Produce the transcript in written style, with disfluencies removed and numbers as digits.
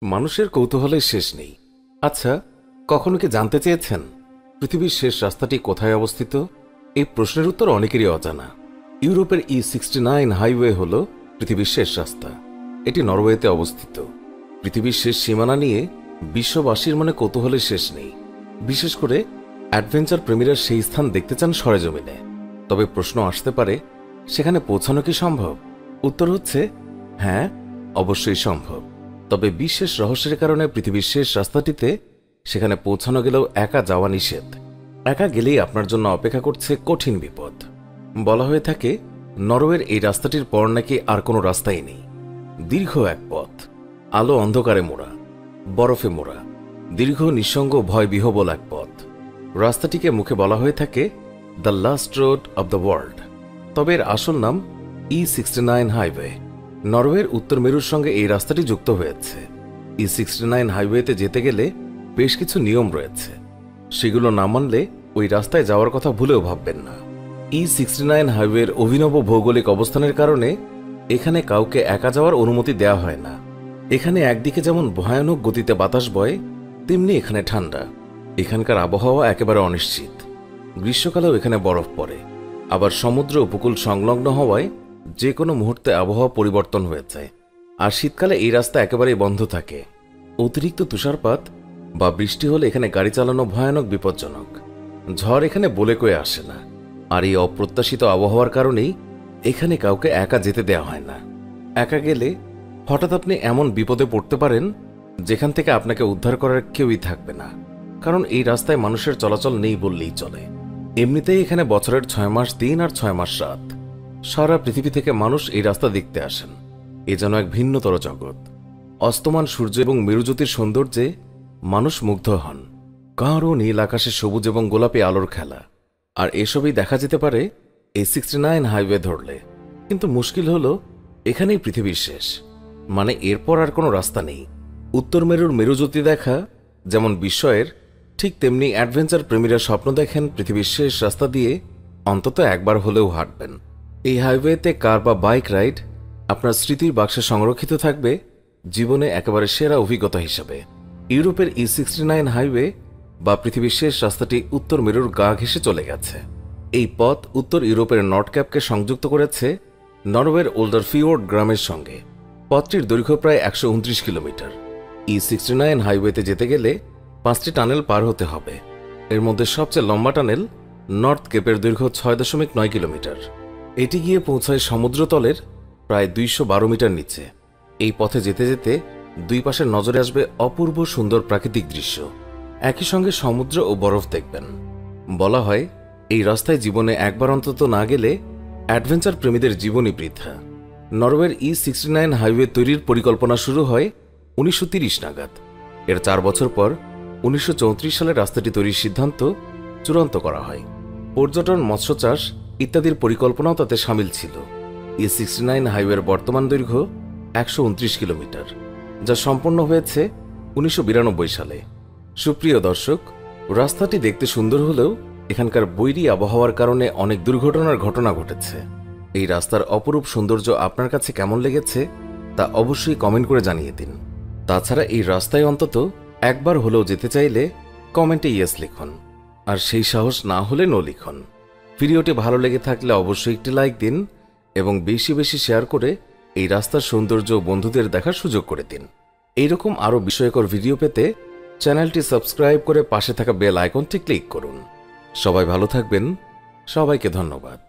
মানুষের কৌতূহলের শেষ নেই। আচ্ছা, কখনো কি জানতে চেয়েছেন পৃথিবীর শেষ রাস্তাটি কোথায় অবস্থিত? এই প্রশ্নের উত্তর অনেকেরই অজানা। ইউরোপের E69 হাইওয়ে হল পৃথিবীর শেষ রাস্তা। এটি নরওয়েতে অবস্থিত। পৃথিবীর শেষ সীমানা নিয়ে বিশ্ববাসীর মনে কৌতূহলের শেষ নেই। বিশেষ করে অ্যাডভেঞ্চার প্রেমীরা সেই স্থান দেখতে চান সরেজমিনে। তবে প্রশ্ন আসতে পারে, সেখানে পৌঁছানো কি সম্ভব? উত্তর হচ্ছে হ্যাঁ, অবশ্যই সম্ভব। তবে বিশেষ রহস্যের কারণে পৃথিবীর শেষ রাস্তাটিতে সেখানে পৌঁছানো গেলেও একা যাওয়া নিষেধ। একা গেলেই আপনার জন্য অপেক্ষা করছে কঠিন বিপদ। বলা হয়ে থাকে, নরওয়ের এই রাস্তাটির পর নাকি আর কোনো রাস্তাই নেই। দীর্ঘ এক পথ, আলো অন্ধকারে মোড়া, বরফে মোড়া, দীর্ঘ নিঃসঙ্গ ভয় বিহবল এক পথ। রাস্তাটিকে মুখে বলা হয়ে থাকে the last road of the world. তবে এর আসল নাম E69 হাইওয়ে। নরওয়ের উত্তর মেরুর সঙ্গে এই রাস্তাটি যুক্ত হয়েছে। E69 হাইওয়েতে যেতে গেলে বেশ কিছু নিয়ম রয়েছে। সেগুলো না মানলে ওই রাস্তায় যাওয়ার কথা ভুলেও ভাববেন না। E69 হাইওয়ের অভিনব ভৌগোলিক অবস্থানের কারণে এখানে কাউকে একা যাওয়ার অনুমতি দেওয়া হয় না। এখানে একদিকে যেমন ভয়ানক গতিতে বাতাস বয়, তেমনি এখানে ঠান্ডা। এখানকার আবহাওয়া একেবারে অনিশ্চিত। গ্রীষ্মকালেও এখানে বরফ পড়ে, আবার সমুদ্র উপকূল সংলগ্ন হওয়ায় যে কোনো মুহূর্তে আবহাওয়া পরিবর্তন হয়ে যায়। আর শীতকালে এই রাস্তা একেবারেই বন্ধ থাকে। অতিরিক্ত তুষারপাত বা বৃষ্টি হলে এখানে গাড়ি চালানো ভয়ানক বিপজ্জনক। ঝড় এখানে বলে কয়ে আসে না। আর এই অপ্রত্যাশিত আবহাওয়ার কারণেই এখানে কাউকে একা যেতে দেওয়া হয় না। একা গেলে হঠাৎ আপনি এমন বিপদে পড়তে পারেন যেখান থেকে আপনাকে উদ্ধার করার কেউই থাকবে না। কারণ এই রাস্তায় মানুষের চলাচল নেই বললেই চলে। এমনিতেই এখানে বছরের 6 মাস দিন আর 6 মাস রাত। সারা পৃথিবী থেকে মানুষ এই রাস্তা দেখতে আসেন। এ যেন এক ভিন্নতর জগৎ। অস্তমান সূর্য এবং মেরুজ্যোতির সৌন্দর্যে মানুষ মুগ্ধ হন। গাঢ় নীল আকাশে সবুজ এবং গোলাপি আলোর খেলা। আর এসবই দেখা যেতে পারে E69 হাইওয়ে ধরলে। কিন্তু মুশকিল হলো, এখানেই পৃথিবীর শেষ। মানে এরপর আর কোনো রাস্তা নেই। উত্তর মেরুর মেরুজ্যোতি দেখা যেমন বিস্ময়ের, ঠিক তেমনি অ্যাডভেঞ্চার প্রেমীরা স্বপ্ন দেখেন পৃথিবীর শেষ রাস্তা দিয়ে অন্তত একবার হলেও হাঁটবেন। এই হাইওয়েতে কার বা বাইক রাইড আপনার স্মৃতির বাক্সে সংরক্ষিত থাকবে জীবনে একেবারে সেরা অভিজ্ঞতা হিসাবে। ইউরোপের E69 হাইওয়ে বা পৃথিবীর শেষ রাস্তাটি উত্তর মেরুর গা ঘেঁষে চলে গেছে। এই পথ উত্তর ইউরোপের নর্থ ক্যাপকে সংযুক্ত করেছে নরওয়ের ওল্ডার ফিওর্ড গ্রামের সঙ্গে। পথটির দৈর্ঘ্য প্রায় 129 কিলোমিটার। E69 হাইওয়েতে যেতে গেলে 5টি টানেল পার হতে হবে। এর মধ্যে সবচেয়ে লম্বা টানেল নর্থ কেপের দৈর্ঘ্য 6.9 কিলোমিটার। এটি গিয়ে পৌঁছায় সমুদ্রতলের প্রায় 212 মিটার নিচে। এই পথে যেতে যেতে দুই পাশে নজরে আসবে অপূর্ব সুন্দর প্রাকৃতিক দৃশ্য। একই সঙ্গে সমুদ্র ও বরফ দেখবেন। বলা হয়, এই রাস্তায় জীবনে একবার অন্তত না গেলে অ্যাডভেঞ্চার প্রেমীদের জীবনই বৃথা। নরওয়ের E69 হাইওয়ে তৈরির পরিকল্পনা শুরু হয় 1930 নাগাদ। এর 4 বছর পর 1934 সালে রাস্তাটি তৈরির সিদ্ধান্ত চূড়ান্ত করা হয়। পর্যটন, মৎস্য চাষ ইত্যাদির পরিকল্পনাও তাতে সামিল ছিল। E69 হাইওয়ের বর্তমান দৈর্ঘ্য 129 কিলোমিটার, যা সম্পন্ন হয়েছে 1992 সালে। সুপ্রিয় দর্শক, রাস্তাটি দেখতে সুন্দর হলেও এখানকার বৈরী আবহাওয়ার কারণে অনেক দুর্ঘটনার ঘটনা ঘটেছে। এই রাস্তার অপরূপ সৌন্দর্য আপনার কাছে কেমন লেগেছে তা অবশ্যই কমেন্ট করে জানিয়ে দিন। তাছাড়া এই রাস্তায় অন্তত একবার হলেও যেতে চাইলে কমেন্টে ইয়েস লিখুন, আর সেই সাহস না হলে নো লিখুন। ভিডিওটি ভালো লেগে থাকলে অবশ্যই একটি লাইক দিন এবং বেশি বেশি শেয়ার করে এই রাস্তার সৌন্দর্য বন্ধুদের দেখার সুযোগ করে দিন। এইরকম আরও বিস্ময়কর ভিডিও পেতে চ্যানেলটি সাবস্ক্রাইব করে পাশে থাকা বেল আইকনটি ক্লিক করুন। সবাই ভালো থাকবেন। সবাইকে ধন্যবাদ।